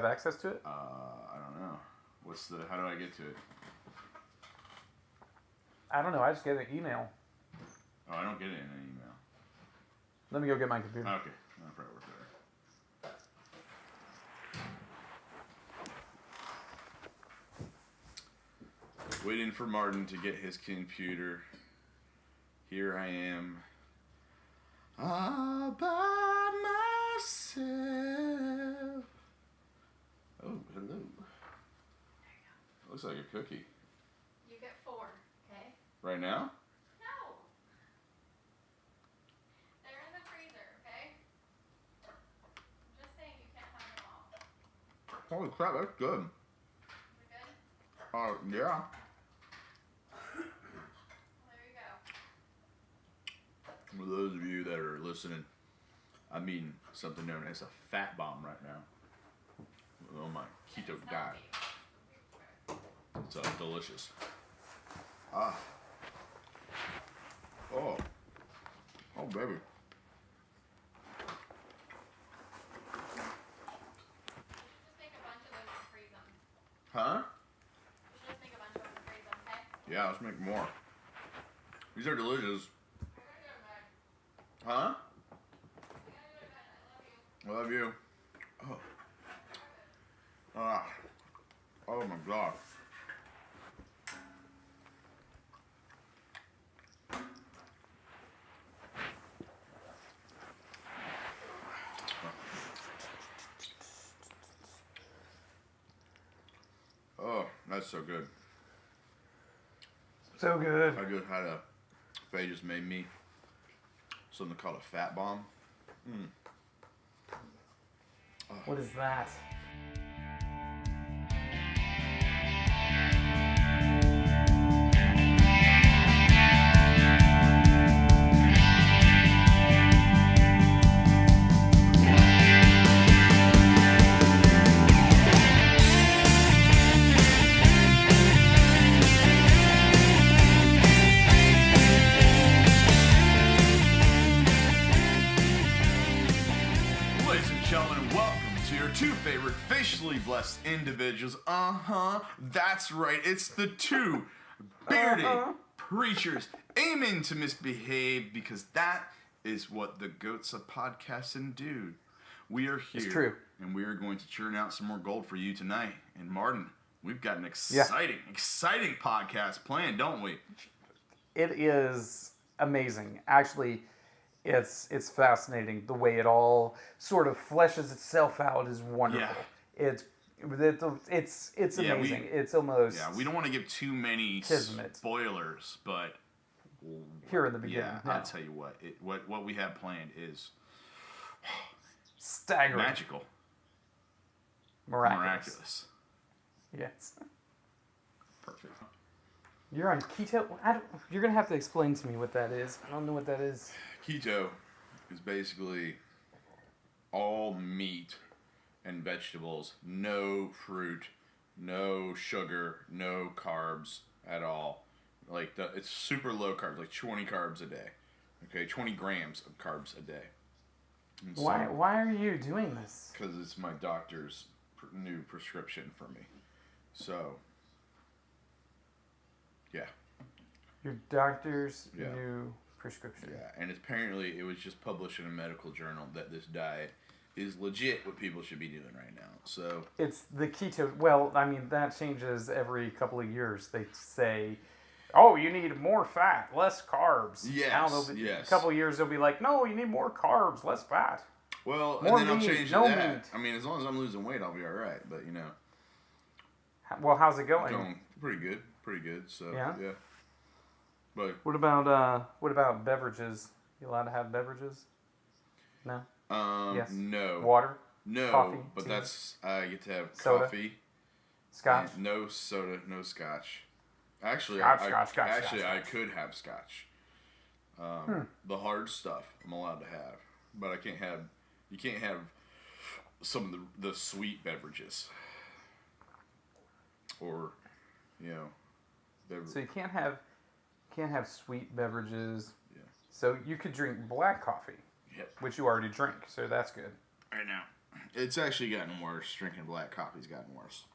have access to it? I don't know. How do I get to it? I don't know. I just get an email. Oh, I don't get it in an email. Let me go get my computer. Okay. That'll probably work better. Waiting for Martin to get his computer. Here I am. All by myself. Oh, hello. Looks like a cookie. You get 4, okay? Right now? No. They're in the freezer, okay? I'm just saying you can't have them all. Holy crap, that's good. Is it good? Yeah. Well, there you go. For those of you that are listening, I'm eating something known as a fat bomb right now. Oh my keto It's diet. healthy. It's delicious. Ah. Oh. Oh, baby. Just make a bunch of those and freeze them. Huh? You should just make a bunch of them and freeze them, okay? Yeah, let's make more. These are delicious. I gotta go to bed. Huh? I gotta go to bed. I love you. I love you. Oh. Ah. Oh my God. Oh, that's so good. So good. I just had Faye just made me something called a fat bomb. What is that? Ladies and gentlemen, welcome to your 2 favorite facially blessed individuals. That's right. It's the 2 bearded preachers aiming to misbehave because that is what the goats of podcasting do. We are here. It's true. And we are going to churn out some more gold for you tonight. And Martin, we've got an exciting podcast planned, don't we? It is amazing. Actually, it's fascinating. The way it all sort of fleshes itself out is wonderful. Yeah. It's amazing. It's almost we don't want to give too many Kismet. spoilers, but here in the beginning. yeah, I'll tell you what we have planned is Staggering. magical, Miraculous. Yes. perfect. You're on keto? You're going to have to explain to me what that is. I don't know what that is. Keto is basically all meat and vegetables, no fruit, no sugar, no carbs at all. Like it's super low carbs, like 20 carbs a day. Okay, 20 grams of carbs a day. And Why are you doing this? Because it's my doctor's new prescription for me. So, yeah. Your doctor's new prescription. Yeah, and apparently it was just published in a medical journal that this diet is legit what people should be doing right now. So it's the keto. Well, I mean that changes every couple of years. They say, "Oh, you need more fat, less carbs." Yes, A couple of years they'll be like, "No, you need more carbs, less fat." well, More and then meat, I'll change no that. meat. I mean, as long as I'm losing weight, I'll be all right. But you know, Well, how's it going? going pretty good. So Yeah? But What about beverages? You allowed to have beverages? No. Yes. no, Water, no, coffee, but tea. that's I get to have Soda? coffee. scotch. And no soda, no scotch. Actually, Scotch. I could have scotch. The hard stuff I'm allowed to have, but you can't have some of the sweet beverages, or So you can't have sweet beverages. Yeah. So you could drink black coffee, Yep. which you already drink. So that's good. Right now. It's actually gotten worse. Drinking black coffee's gotten worse.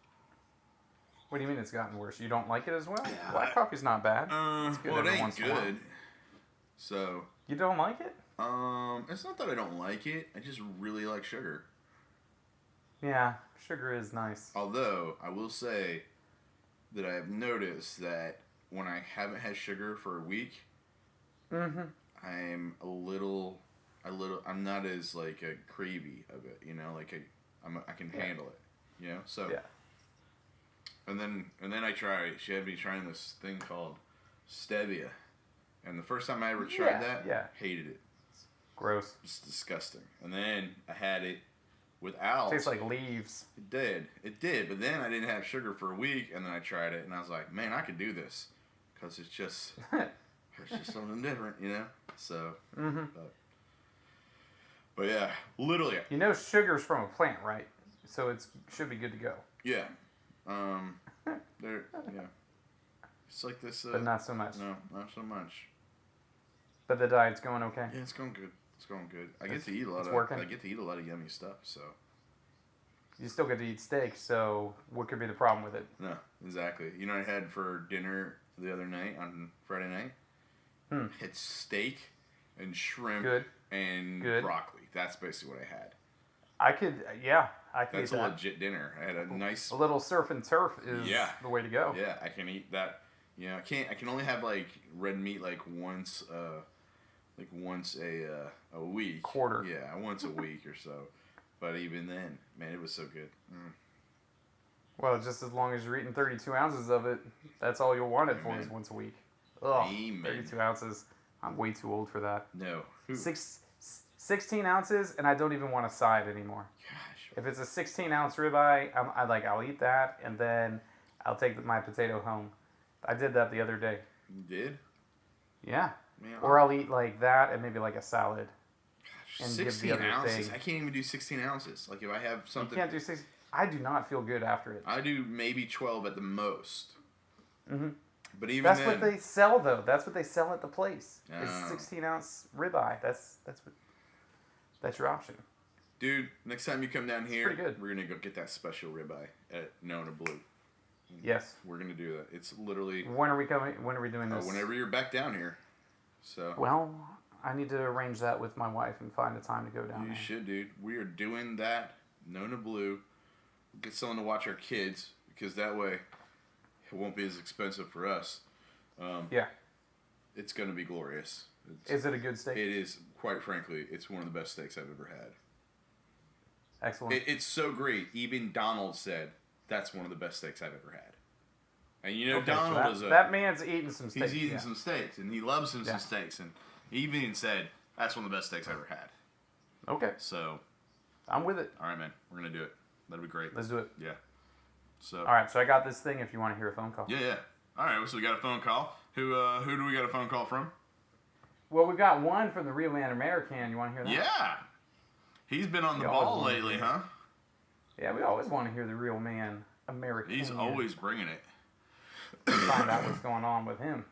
What do you mean it's gotten worse? You don't like it as well? Black coffee's not bad. It's good Well, it every ain't once in a while. good. So, You don't like it? it's not that I don't like it. I just really like sugar. Yeah, sugar is nice. Although, I will say that I have noticed that when I haven't had sugar for a week, I'm I'm not as like a cravey of it, you know, like I can handle it, you know. So Yeah. and then she had me trying this thing called stevia, and the first time I ever tried that, hated it. Gross. It's disgusting. And then I had it without. Tastes like leaves. It did, but then I didn't have sugar for a week, and then I tried it, and I was like, man, I could do this, because it's just something different, you know. So, but yeah, literally. You know sugar's from a plant, right? So it should be good to go. Yeah, yeah. It's like this. But not so much. No, not so much. But the diet's going okay. Yeah, it's going good. It's going good. I get to eat a lot of yummy stuff. So. You still get to eat steak, so what could be the problem with it? No, exactly. You know what I had for dinner the other night, on Friday night? It's steak and shrimp and broccoli. That's basically what I had. I could eat That's a that. legit dinner. I had a nice... A little surf and turf is the way to go. Yeah, I can eat that. You know, I can only have like red meat like once a week. Quarter. Yeah, once a week or so. But even then, man, it was so good. Well, just as long as you're eating 32 ounces of it, that's all you'll want it for is once a week. Ugh, Amen. 32 ounces. I'm way too old for that. No. 16 ounces, and I don't even want a side anymore. Gosh. If it's a 16-ounce ribeye, I'll eat that, and then I'll take my potato home. I did that the other day. You did? Yeah. Man, or I'll eat like that and maybe like a salad. And 16 ounces? I can't even do 16 ounces. Like if I have something... You can't do 16. I do not feel good after it. I do maybe 12 at the most. Mm-hmm. But even that's then... what they sell, though. That's what they sell at the place. Oh. It's 16-ounce ribeye. That's your option. Dude, next time you come down here, pretty good. We're going to go get that special ribeye at Nona Blue. Yes. We're going to do that. It's literally... When are we coming? When are we doing this? Whenever you're back down here. So. Well, I need to arrange that with my wife and find a time to go down there. You should, dude. We are doing that. Nona Blue. Get someone to watch our kids, because that way it won't be as expensive for us. Yeah. It's going to be glorious. Is it a good steak? It is, quite frankly, it's one of the best steaks I've ever had. Excellent. It's so great. Even Donald said, that's one of the best steaks I've ever had. And you know, Donald is that man's eating some steaks. He's eating some steaks, and he loves some steaks. And he even said, that's one of the best steaks I've ever had. Okay. So. I'm with it. All right, man. We're going to do it. That'll be great. Let's do it. Yeah. So. All right, so I got this thing if you want to hear a phone call. Yeah. All right, so we got a phone call. Who do we got a phone call from? Well, we've got one from the Real Man American. You want to hear that? Yeah. He's been on the ball lately, huh? Yeah, we always want to hear the Real Man American. He's always bringing it. Find out what's going on with him.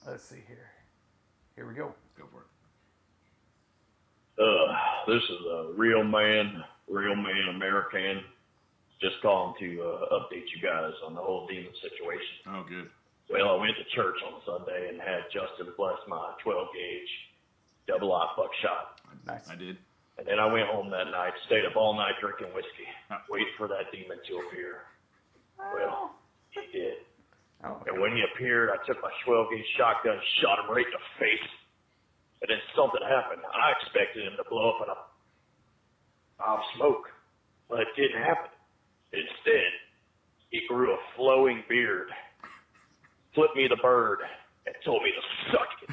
Let's see here. Here we go. Go for it. This is a Real Man American. Just calling to update you guys on the whole demon situation. Oh, good. Well, I went to church on Sunday and had Justin bless my 12-gauge double-aught buckshot. Nice. I did. And then I went home that night, stayed up all night drinking whiskey, waiting for that demon to appear. Well, he did. Oh, and when he appeared, I took my 12-gauge shotgun, shot him right in the face. And then something happened. I expected him to blow up in a pile of smoke, but it didn't happen. Instead, he grew a flowing beard, flipped me the bird, and told me to suck it.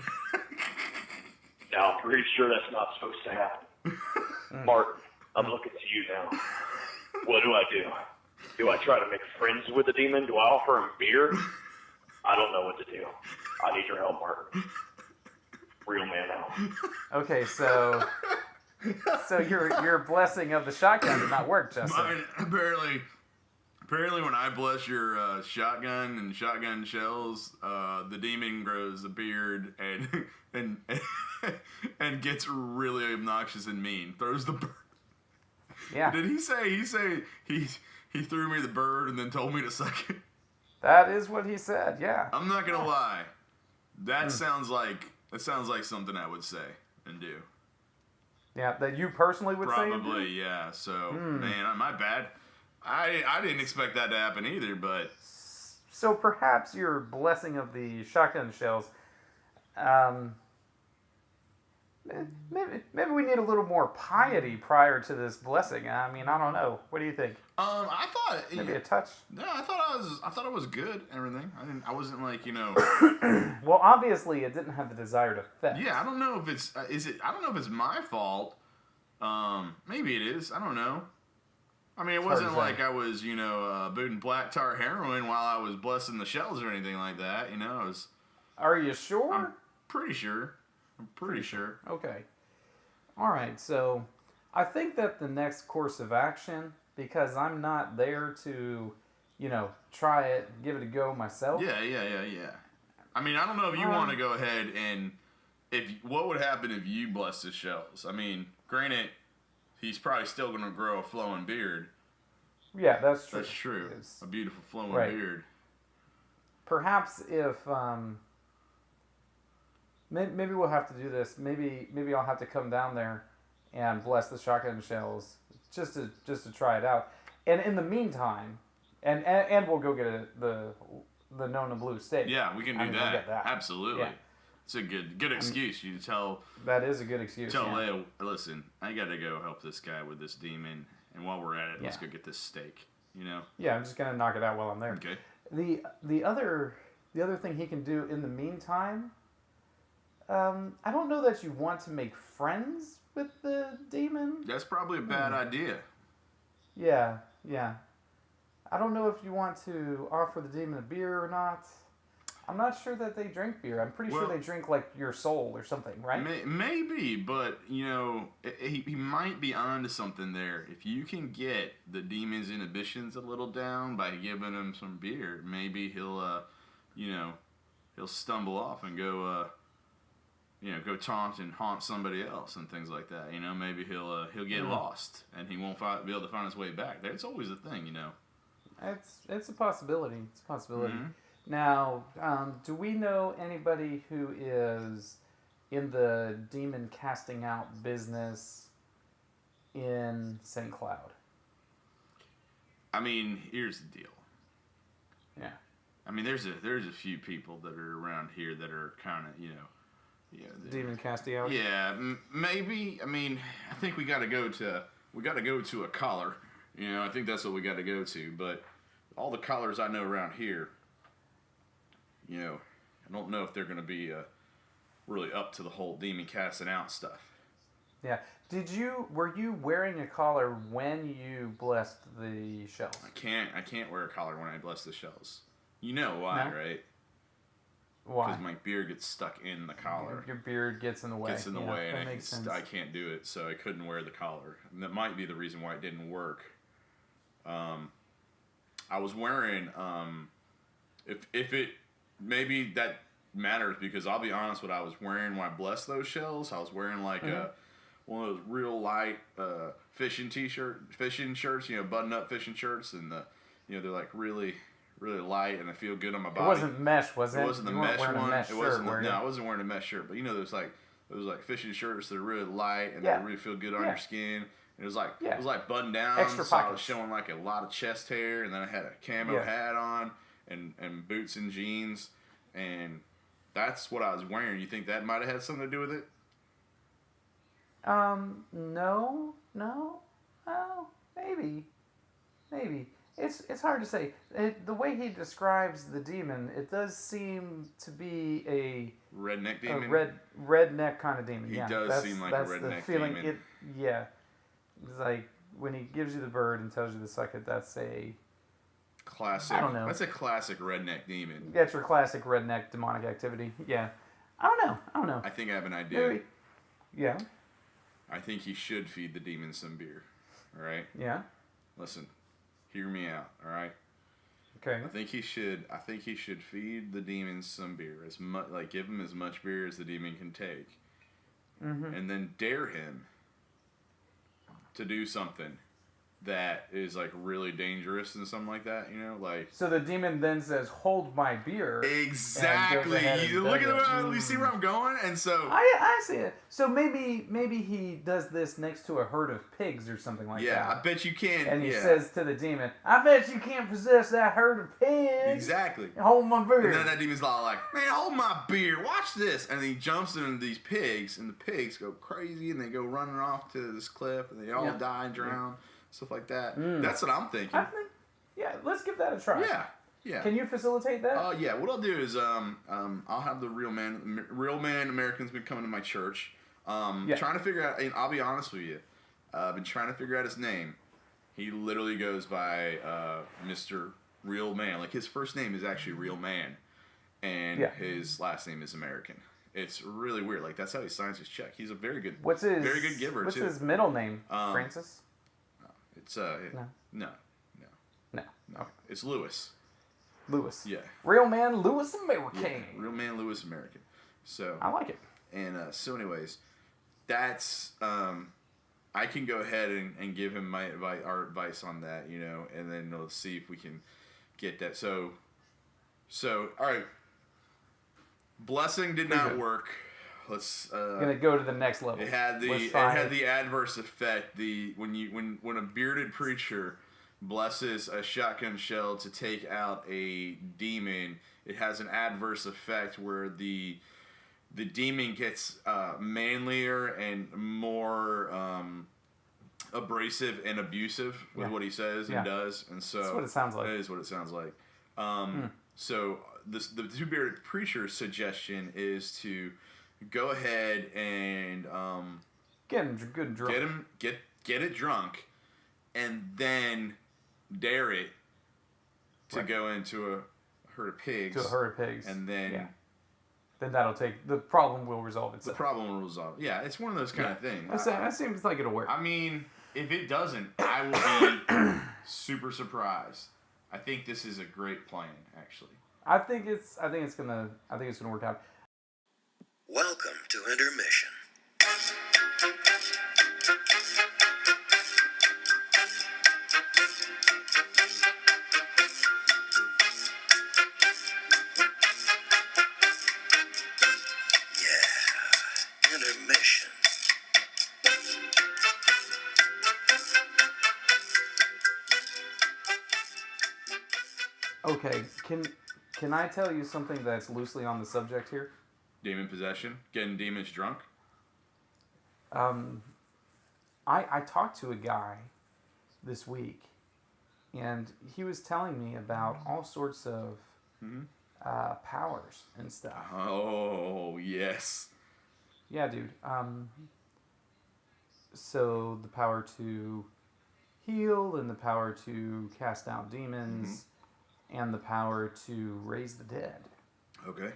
Now, I'm pretty sure that's not supposed to happen. Martin, I'm looking to you now. What do I do? Do I try to make friends with the demon? Do I offer him beer? I don't know what to do. I need your help, Martin. Real man out. Okay, so your blessing of the shotgun did not work, Justin. Apparently, when I bless your shotgun and shotgun shells, the demon grows a beard and gets really obnoxious and mean. Throws the bird Yeah. Did he say he threw me the bird and then told me to suck it? That is what he said. Yeah. I'm not gonna lie. That sounds like something I would say and do. Yeah, that you personally would say. Probably, yeah. So, man, my bad. I didn't expect that to happen either, but So perhaps your blessing of the shotgun shells. Maybe we need a little more piety prior to this blessing. I mean, I don't know. What do you think? I thought Maybe a touch. No, I thought it was good. Everything. I wasn't like Well, obviously, it didn't have the desired effect. Yeah, I don't know if it's I don't know if it's my fault. Maybe it is. I don't know. I mean, it wasn't like I was booting black tar heroin while I was blessing the shells or anything like that. I was. Are you sure? I'm pretty sure. Okay. All right. So, I think that the next course of action, because I'm not there to, try it, give it a go myself. Yeah. I mean, I don't know if you want to go ahead and what would happen if you blessed his shells. I mean, granted, he's probably still going to grow a flowing beard. Yeah, that's true. That's true. A beautiful flowing beard. Perhaps if maybe we'll have to do this. Maybe I'll have to come down there and bless the shotgun shells just to try it out. And in the meantime, and we'll go get the Nona Blue steak. Yeah, we can do We'll that. get that. Absolutely. Yeah. It's a good excuse. You tell. That is a good excuse. Tell Leia, listen, I got to go help this guy with this demon, and while we're at it, let's go get this steak. Yeah, I'm just gonna knock it out while I'm there. Okay. The other thing he can do in the meantime, I don't know that you want to make friends with the demon. That's probably a bad idea. Yeah. I don't know if you want to offer the demon a beer or not. I'm not sure that they drink beer. I'm pretty sure they drink like your soul or something, right? Maybe, but he might be onto something there. If you can get the demon's inhibitions a little down by giving him some beer, maybe he'll stumble off and go go taunt and haunt somebody else and things like that. Maybe he'll get lost and he won't be able to find his way back. That's always a thing, It's a possibility. Mm-hmm. Now, do we know anybody who is in the demon casting out business in St. Cloud? I mean, here's the deal. Yeah. I mean, there's a few people that are around here that are kind of demon casting out. Yeah, maybe. I mean, I think we got to go to a collar. I think that's what we got to go to. But all the collars I know around here, I don't know if they're going to be really up to the whole demon casting out stuff. Yeah. Were you wearing a collar when you blessed the shells? I can't wear a collar when I bless the shells. You know why, right? Why? Because my beard gets stuck in the collar. Your beard gets in the way. And that makes sense. I can't do it, so I couldn't wear the collar. And that might be the reason why it didn't work. I was wearing if it maybe that matters because I'll be honest, what I was wearing when I blessed those shells, I was wearing like one of those real light fishing shirts, button up fishing shirts, and they're like really light and I feel good on my body. It wasn't mesh, was it? It wasn't the you weren't mesh wearing one. A mesh it wasn't. shirt, No, I wasn't wearing a mesh shirt. But those like fishing shirts that are really light and they really feel good on your skin. It was like buttoned down, extra so pockets. I was showing like a lot of chest hair, and then I had a camo hat on and boots and jeans, and that's what I was wearing. You think that might have had something to do with it? No, well, maybe. It's hard to say. The way he describes the demon, it does seem to be a redneck demon. A redneck kind of demon. He does seem like a redneck demon. It's like when he gives you the bird and tells you to suck it. That's a classic. I don't know. That's a classic redneck demon. That's your classic redneck demonic activity. Yeah. I don't know. I think I have an idea. Maybe. Yeah. I think he should feed the demon some beer. All right. Yeah. Listen, hear me out. All right. Okay. I think he should feed the demon some beer, give him as much beer as the demon can take, and then dare him to do something that is like really dangerous and something like that. You know, like So the demon then says, "Hold my beer." exactly. You look at you see where I'm going, and so I see it. So maybe he does this next to a herd of pigs or something like that. yeah, I bet you can. And he yeah. says to the demon, "I bet you can't possess that herd of pigs." Exactly. Hold my beer. And then that demon's all like, "Man, hold my beer. Watch this." And he jumps into these pigs, and the pigs go crazy, and they go running off to this cliff, and they all die and drown, stuff like that. That's what I'm thinking. I think, yeah, let's give that a try. Yeah, yeah. Can you facilitate that? Yeah. What I'll do is, I'll have the real man Americans been coming to my church, trying to figure out. And I'll be honest with you, I've been trying to figure out his name. He literally goes by Mr. Real Man. Like his first name is actually Real Man, and his last name is American. It's really weird. Like that's how he signs his check. He's a very good giver. What's too. his middle name? Francis. It's no. Okay. It's Lewis. Lewis. Yeah. Real Man Lewis American. Yeah, Real Man Lewis American. So I like it. And so anyways, that's I can go ahead and give him our advice on that, you know, and then we'll see if we can get that. So all right. Blessing did not work. Let's gonna go to the next level. It had the adverse effect. When a bearded preacher blesses a shotgun shell to take out a demon, it has an adverse effect where the demon gets manlier and more abrasive and abusive with what he says and does, and so that's what it sounds like. That is what it sounds like. So the two bearded preacher's suggestion is to go ahead and get him good and drunk. Get it drunk, and then dare it to go into a herd of pigs. And then that'll take the problem will resolve itself. The problem will resolve. Yeah, it's one of those kind of things. That seems like it'll work. I mean, if it doesn't, I will be super surprised. I think this is a great plan, actually. I think it's gonna work out. Welcome to intermission. Yeah, intermission. Okay, can I tell you something that's loosely on the subject here? Demon possession? Getting demons drunk? I talked to a guy this week, and he was telling me about all sorts of powers and stuff. Oh, yes. Yeah, dude. So the power to heal, and the power to cast out demons, and the power to raise the dead. Okay.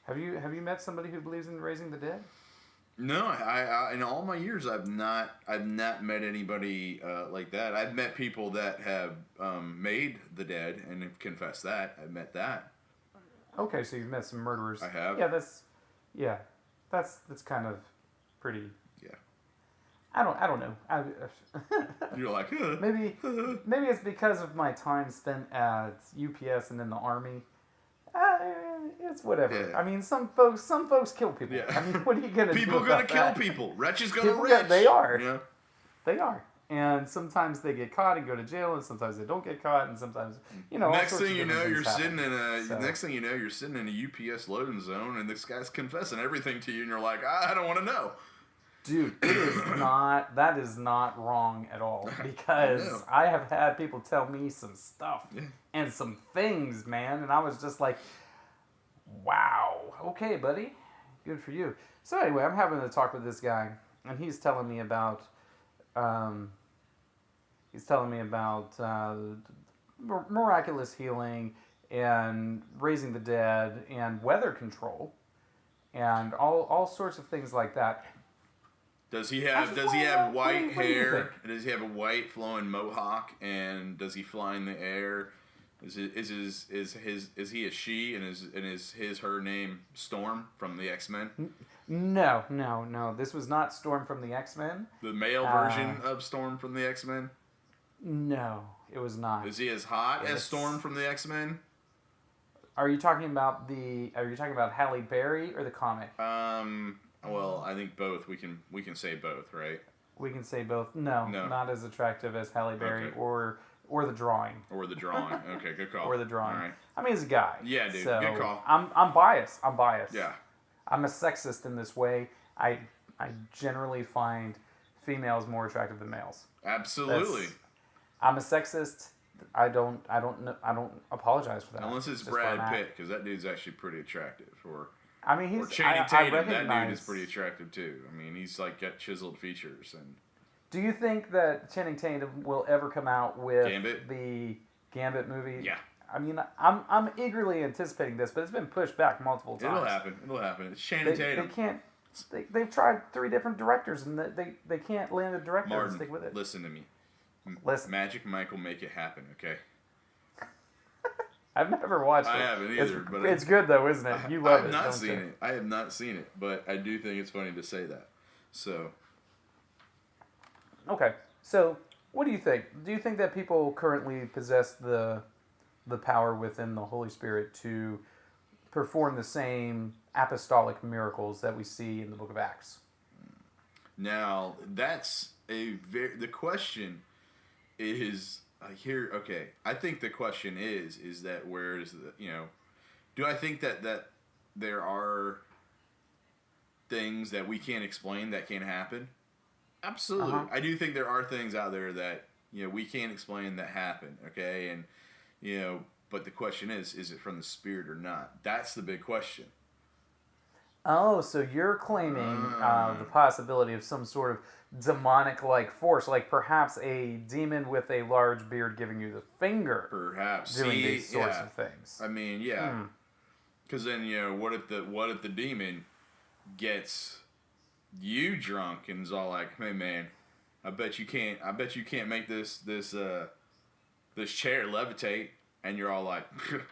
Have you met somebody who believes in raising the dead? No, I in all my years I've not met anybody like that. I've met people that have made the dead and have confessed that. I've met that. Okay, so you've met some murderers. I have. Yeah, that's kind of pretty. Yeah. I don't know. You're like maybe it's because of my time spent at UPS and in the Army. It's whatever. Yeah. I mean, some folks kill people. Yeah. I mean, what are you gonna do? People gonna kill that? people. Wretch is gonna wretch. They are. Yeah. They are. And sometimes they get caught and go to jail, and sometimes they don't get caught, and sometimes all Next sorts thing of you know, different you're things sitting happen. in a. Next thing you know, you're sitting in a UPS loading zone, and this guy's confessing everything to you, and you're like, I don't want to know. Dude, that is not wrong at all, because I have had people tell me some stuff and some things, man, and I was just like, wow, okay, buddy, good for you. So anyway, I'm having a talk with this guy, and he's telling me about miraculous healing and raising the dead and weather control and all sorts of things like that. Does he have white hair? Does he have a white flowing mohawk? And does he fly in the air? Is he a she? And is her name Storm from the X-Men? No. This was not Storm from the X-Men. The male version of Storm from the X-Men. No, it was not. Is he as hot as It's- Storm from the X-Men? Are you talking about Halle Berry or the comic? Well, I think both. We can say both, right? We can say both. No, No. not as attractive as Halle Berry Okay. or the drawing. Or the drawing. Okay, good call. Or the drawing. All right. I mean, he's a guy. Yeah, dude, So good call. I'm biased. Yeah. I'm a sexist in this way. I generally find females more attractive than males. Absolutely. I'm a sexist. I don't apologize for that. Unless it's Just where I'm Brad at. Pitt, because that dude's actually pretty attractive. I mean, Or he's Channing I Tatum, that recognize, dude is pretty attractive too. I mean, he's like got chiseled features and Do you think that Channing Tatum will ever come out with Gambit? the Gambit movie? Yeah. I mean, I'm eagerly anticipating this, but it's been pushed back multiple times. It'll happen. It's Channing Tatum. They can't. They've tried 3 different directors, and they can't land a director and Martin, stick with it. listen to me. Listen. Magic Mike will make it happen, okay? I've never watched it. I haven't either, but it's good though, isn't it? You love it. I have not don't seen you? it. I have not seen it, but I do think it's funny to say that. So, Okay, so what do you think? Do you think that people currently possess the power within the Holy Spirit to perform the same apostolic miracles that we see in the Book of Acts? now that's the question is here. Okay, I think the question is that where is the do I think that there are things that we can't explain that can happen? Absolutely. Uh-huh. I do think there are things out there that we can't explain that happen. Okay, and but the question is it from the Spirit or not? That's the big question. Oh, so you're claiming the possibility of some sort of demonic-like force, like perhaps a demon with a large beard giving you the finger, Perhaps doing See, these sorts yeah. of things. I mean, yeah. Because then what if the demon gets you drunk and is all like, "Hey man, I bet you can't make this chair levitate," and you're all like,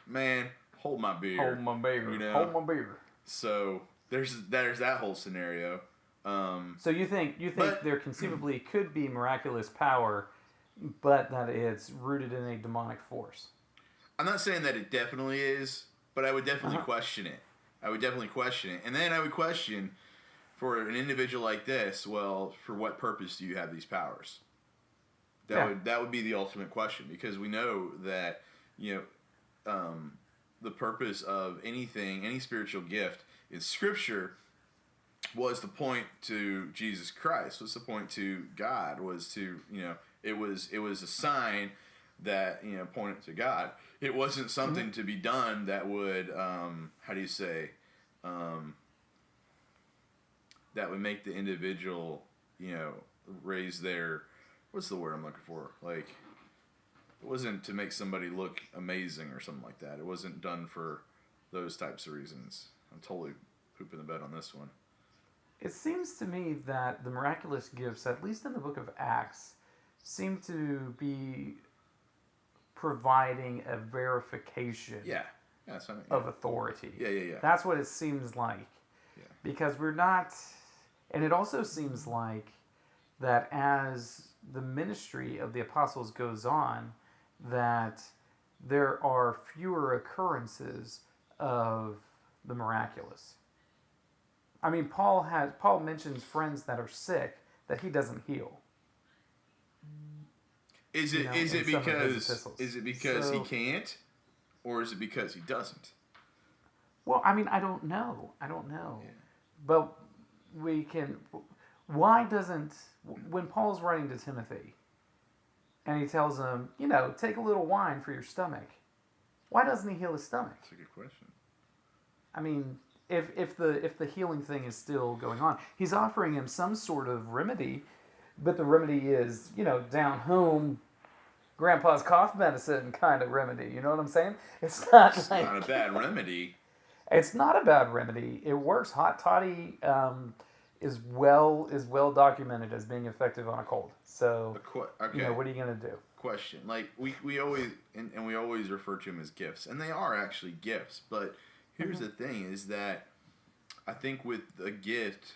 "Man, hold my beer." Hold my beer. You know? Hold my beer. So there's that whole scenario. So you think But- there conceivably could be miraculous power, but that it's rooted in a demonic force? I'm not saying that it definitely is, but I would definitely question it. I would definitely question it. And then I would question, for an individual like this, well, for what purpose do you have these powers? That would be the ultimate question, because we know that, the purpose of any spiritual gift in Scripture was to point to Jesus Christ, was to point to God, was to, it was a sign that, pointed to God. It wasn't something to be done that would, that would make the individual, raise their, what's the word I'm looking for? Like, it wasn't to make somebody look amazing or something like that. It wasn't done for those types of reasons. I'm totally pooping the bed on this one. It seems to me that the miraculous gifts, at least in the Book of Acts, seem to be providing a verification That's what I mean. of authority. Yeah. That's what it seems like. Yeah. Because we're not, and it also seems like that as the ministry of the apostles goes on, that there are fewer occurrences of the miraculous. I mean, Paul mentions friends that are sick that he doesn't heal. Is it in some of his because epistles. he So- can't, or is it because he doesn't? Well, I mean, I don't know. Yeah. But we can. Why doesn't, when Paul's writing to Timothy, and he tells him, take a little wine for your stomach, why doesn't he heal his stomach? That's a good question. I mean, if the healing thing is still going on, he's offering him some sort of remedy, but the remedy is, down home, grandpa's cough medicine kind of remedy. You know what I'm saying? It's not It's like, not a bad remedy. it's not a bad remedy. It works. Hot toddy is well documented as being effective on a cold. So, Okay. what are you gonna do? Question. Like we always and we always refer to them as gifts, and they are actually gifts. But here's the thing: is that I think with the gift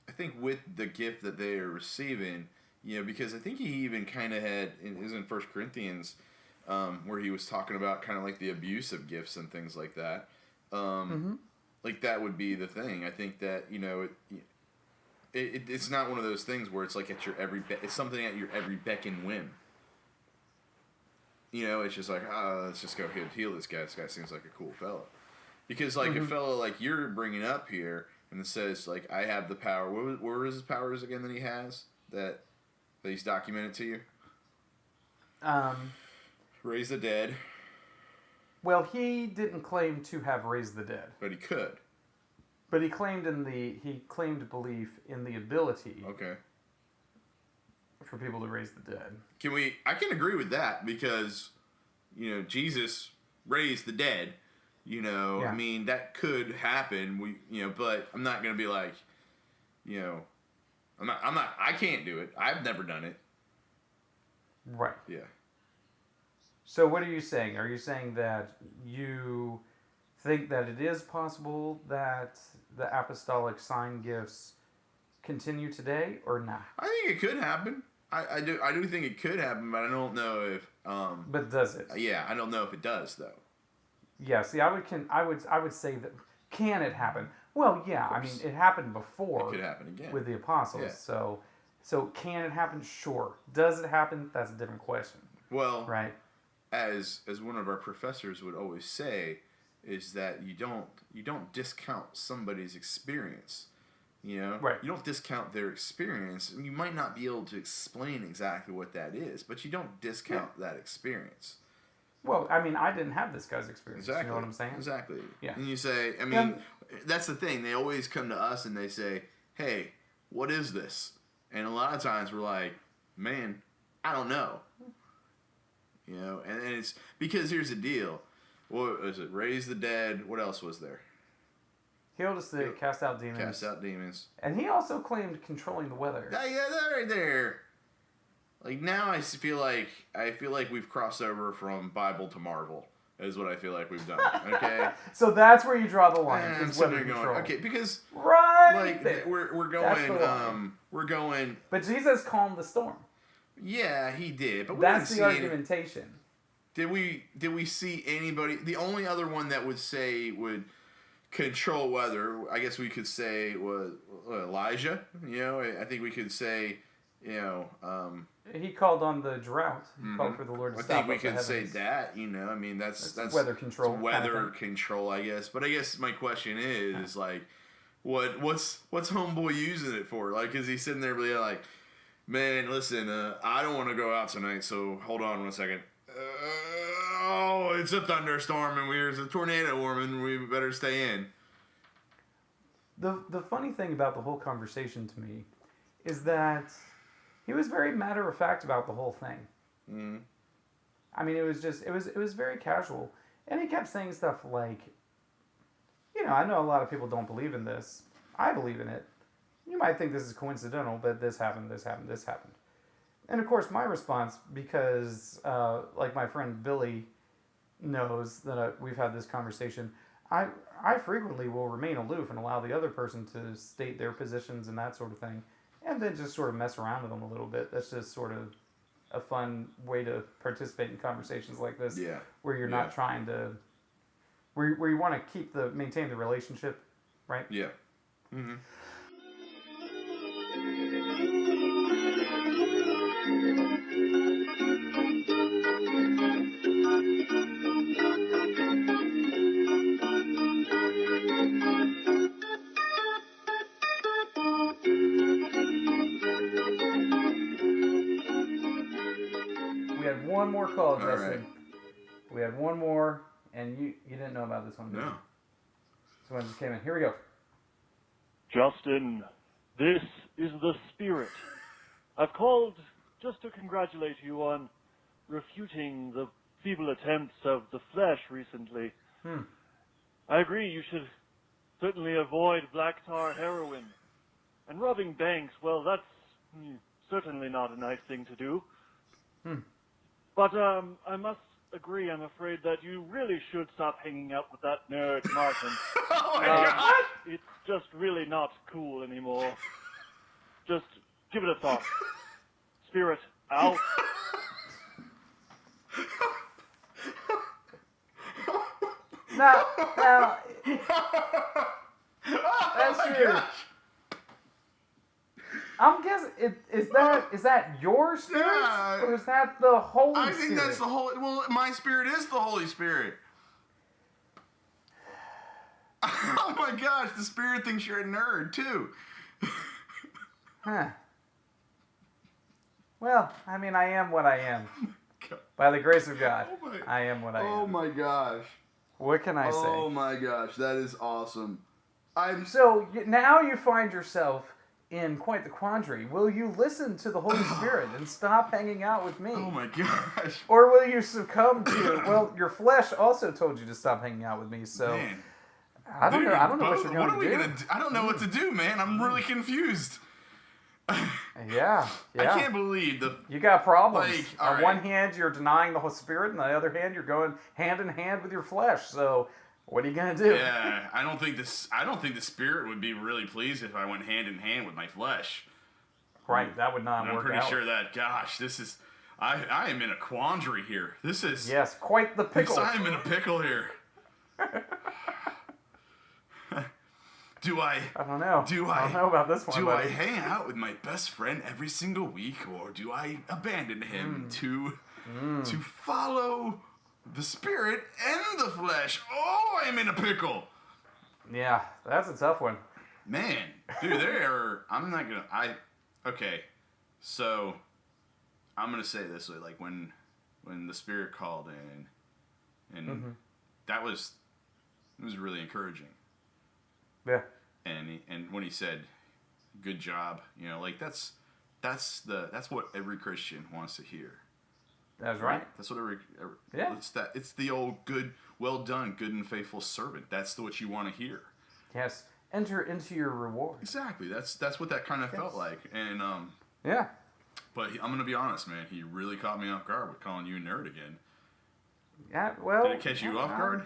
that they are receiving, because I think he even kind of had, it was in 1 Corinthians, where he was talking about kind of like the abuse of gifts and things like that. Like that would be the thing. I think that, it's not one of those things where it's like at your it's something at your every beck and whim. It's just like, let's just go heal this guy. This guy seems like a cool fella. Because like a fella like you're bringing up here, and it says like, I have the power. What were his powers again that he has that he's documented to you? Raise the dead. Well, he didn't claim to have raised the dead, But he could. but he claimed belief in the ability Okay. for people to raise the dead. I can agree with that because, Jesus raised the dead. I mean, that could happen. But I'm not going to be like, I can't do it. I've never done it. Right. Yeah. So what are you saying? Are you saying that you think that it is possible that the apostolic sign gifts continue today or not? I think it could happen. I do think it could happen, but I don't know if. But does it? Yeah, I don't know if it does though. Yeah. See, I would say that can it happen? Well, yeah. I mean, it happened before. It could happen again with the apostles. Yeah. So can it happen? Sure. Does it happen? That's a different question. Well, right. As one of our professors would always say, is that you don't discount somebody's experience. Right. You don't discount their experience. You might not be able to explain exactly what that is, but you don't discount that experience. Well, I mean, I didn't have this guy's experience. Exactly. You know what I'm saying? Exactly. Yeah. And you say, I mean, that's the thing. They always come to us and they say, hey, what is this? And a lot of times we're like, man, I don't know. And it's because here's the deal. What was it? Raise the dead. What else was there? Healed the sick, cast out demons. Cast out demons. And he also claimed controlling the weather. Yeah, that right there. Like now, I feel like we've crossed over from Bible to Marvel. Is what I feel like we've done. Okay. So that's where you draw the line. I'm Is sitting weather there control. going, okay, because Right. like we're going. But Jesus calmed the storm. Yeah, he did. But we that's didn't the see argumentation. Did we see anybody? The only other one that would control weather, I guess we could say, was Elijah. I think we could say, he called on the drought. He called for the Lord to stop. I think we could say that. I mean, that's weather control. Weather control, I guess. But I guess my question is like, what's homeboy using it for? Like, is he sitting there really like, man, listen, I don't want to go out tonight, so hold on 1 second. It's a thunderstorm and there's a tornado warning. We better stay in. The funny thing about the whole conversation to me is that he was very matter of fact about the whole thing. Mm-hmm. I mean, it was very casual, and he kept saying stuff like, I know a lot of people don't believe in this. I believe in it. You might think this is coincidental, but this happened, this happened, this happened. And of course, my response, because like my friend Billy knows that we've had this conversation, I frequently will remain aloof and allow the other person to state their positions and that sort of thing, and then just sort of mess around with them a little bit. That's just sort of a fun way to participate in conversations like this, where you're not trying to, where you want to maintain the relationship, right? Yeah. Mm-hmm. We had one more call, Justin. Right. We had one more, and you didn't know about this one, did you? No. This one just came in. Here we go. Justin, this is the spirit. I've called just to congratulate you on refuting the feeble attempts of the flesh recently. I agree you should certainly avoid black tar heroin. And robbing banks, well, that's certainly not a nice thing to do. But I must agree, I'm afraid that you really should stop hanging out with that nerd Martin. Oh my God! It's just really not cool anymore. Just give it a thought. spirit out. Now, Oh that's my true. gosh. I'm guessing, is that your spirit? Yeah. Or is that the Holy I Spirit? think that's the Holy. Well, my spirit is the Holy Spirit. Oh my gosh, the spirit thinks you're a nerd too. Huh. Well, I mean, I am what I am. God. By the grace of God, Oh my- I am what I Oh am. my gosh. What can I say? Oh my gosh, that is awesome. So now you find yourself in quite the quandary. Will you listen to the Holy Spirit and stop hanging out with me? Oh my gosh. Or will you succumb to, well, your flesh also told you to stop hanging out with me, so Man. I don't know. I don't know what Bo, you're going are we to do. gonna do? I don't know what to do, man. I'm really confused. Yeah. I can't believe the. You got problems. Like, On all right. one hand, you're denying the Holy Spirit, and on the other hand, you're going hand in hand with your flesh. So, what are you gonna do? Yeah, I don't think the spirit would be really pleased if I went hand in hand with my flesh. Right. That would not And I'm work pretty out. sure that. Gosh, this is. I am in a quandary here. This is. Yes, quite the pickle. I am in a pickle here. Do I don't know. I don't know about this one. Do buddy. I hang out with my best friend every single week, or do I abandon him to follow the spirit and the flesh? Oh, I'm in a pickle. Yeah, that's a tough one. Man, dude, I'm not gonna. Okay, so I'm gonna say it this way: like when the spirit called in, and it was really encouraging. Yeah. And when he said, "Good job," like that's what every Christian wants to hear. That's right. That's what every Yeah. It's the old good, well done, good and faithful servant. That's what you want to hear. Yes. Enter into your reward. Exactly. That's what that kind of felt like. And Yeah. but I'm gonna be honest, man. He really caught me off guard with calling you a nerd again. Yeah. Well. Did it catch you off guard?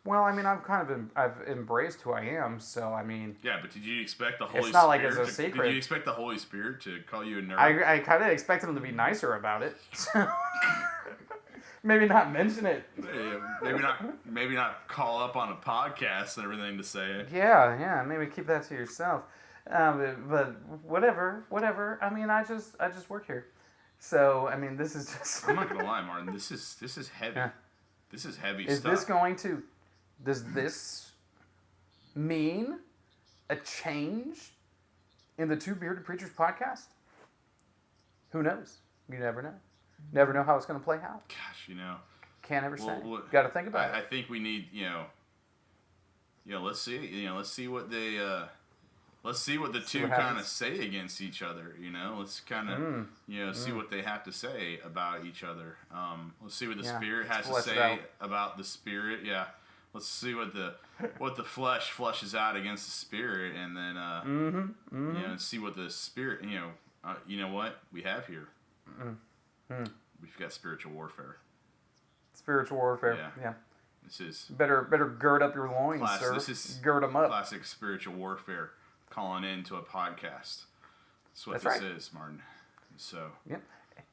Well, I mean, I've embraced who I am, so I mean. Yeah, but did you expect the Holy Spirit? It's not like it's a secret. Did you expect the Holy Spirit to call you a nerd? I kind of expect him to be nicer about it. So maybe not mention it. Yeah, maybe not call up on a podcast and everything to say it. Yeah. Maybe keep that to yourself. But whatever. I mean, I just work here, so I mean, this is just. I'm not gonna lie, Martin. This is heavy. Yeah. This is heavy Is stuff. this going to? Does this mean a change in the Two Bearded Preachers podcast? Who knows? You never know. Never know how it's going to play out. Gosh, Can't ever say. Well, Got to think about I it. think we need, let's see, let's see what they, let's see what the two what kind of happens. say against each other. Let's kind of, see what they have to say about each other. Let's see what the Yeah, spirit let's has to flesh it say out. about the spirit. Yeah. Let's see what the flesh flushes out against the spirit, and then see what the spirit. You know what we have here. We've got spiritual warfare. Spiritual warfare. Yeah. This is Better gird up your loins, sir. This is gird them up. classic spiritual warfare. Calling into a podcast. That's what That's this right. is, Martin. So. Yep.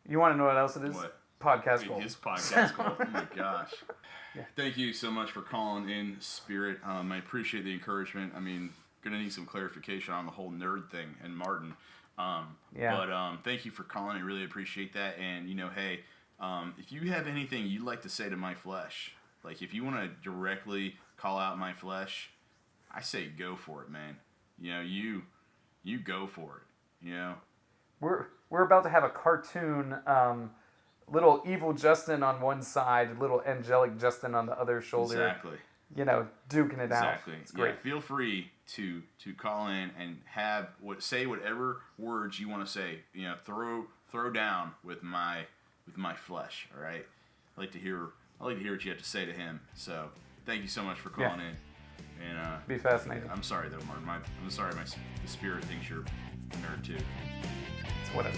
You want to know what else it is? What? Podcast gold. His podcast goal. Oh my gosh. Thank you so much for calling in, Spirit. I appreciate the encouragement. I mean, gonna need some clarification on the whole nerd thing and Martin. But thank you for calling. I really appreciate that. And hey, if you have anything you'd like to say to my flesh, like if you want to directly call out my flesh, I say go for it, man. You go for it. We're about to have a cartoon. Little evil Justin on one side, little angelic Justin on the other shoulder. Exactly. Duking it out. Exactly. It's great. Yeah, feel free to call in and say whatever words you want to say. Throw down with my flesh. All right. I like to hear what you have to say to him. So thank you so much for calling in. And Be fascinating. I'm sorry though, Martin. I'm sorry. The spirit thinks you're a nerd too. It's whatever.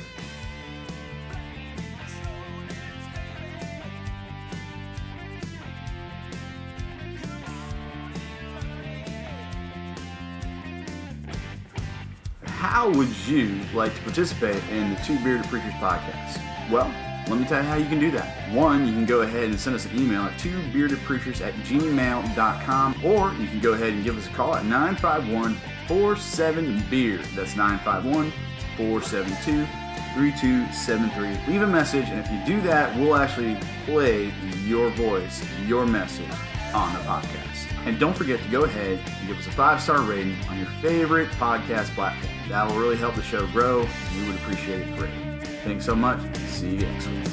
how would you like to participate in the Two Bearded Preachers podcast? Well, let me tell you how you can do that. One, you can go ahead and send us an email at twobeardedpreachers@gmail.com, or you can go ahead and give us a call at 951-47-BEARD. That's 951-472-3273. Leave a message, and if you do that, we'll actually play your voice, your message on the podcast. And don't forget to go ahead and give us a 5-star rating on your favorite podcast platform. That will really help the show grow, and we would appreciate it greatly. Thanks so much. See you next week.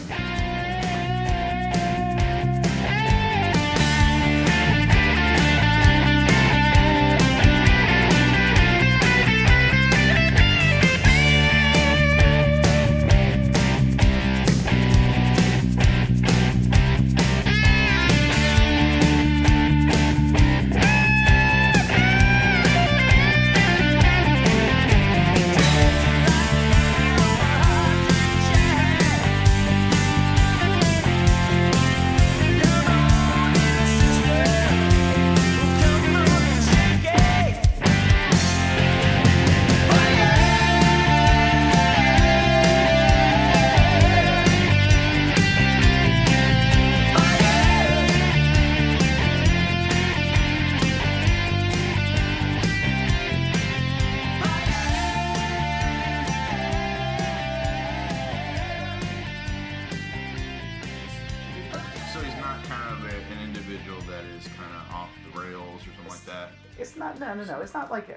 So he's not kind of an individual that is kind of off the rails or something like that? It's not. No. It's not like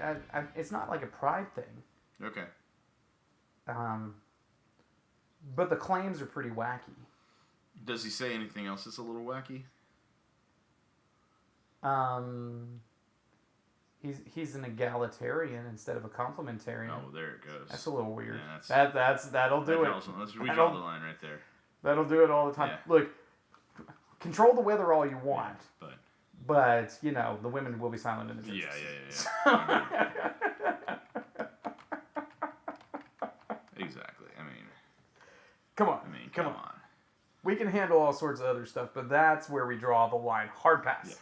it's not like a pride thing. Okay. But the claims are pretty wacky. Does he say anything else that's a little wacky? He's an egalitarian instead of a complementarian. Oh, there it goes. That's a little weird. Yeah, That'll do it. We draw the line right there. That'll do it all the time. Yeah. Look, control the weather all you want, But you know the women will be silent in the churches. yeah. Exactly. I mean, Come on. come on. We can handle all sorts of other stuff, but that's where we draw the line. Hard pass. Yeah.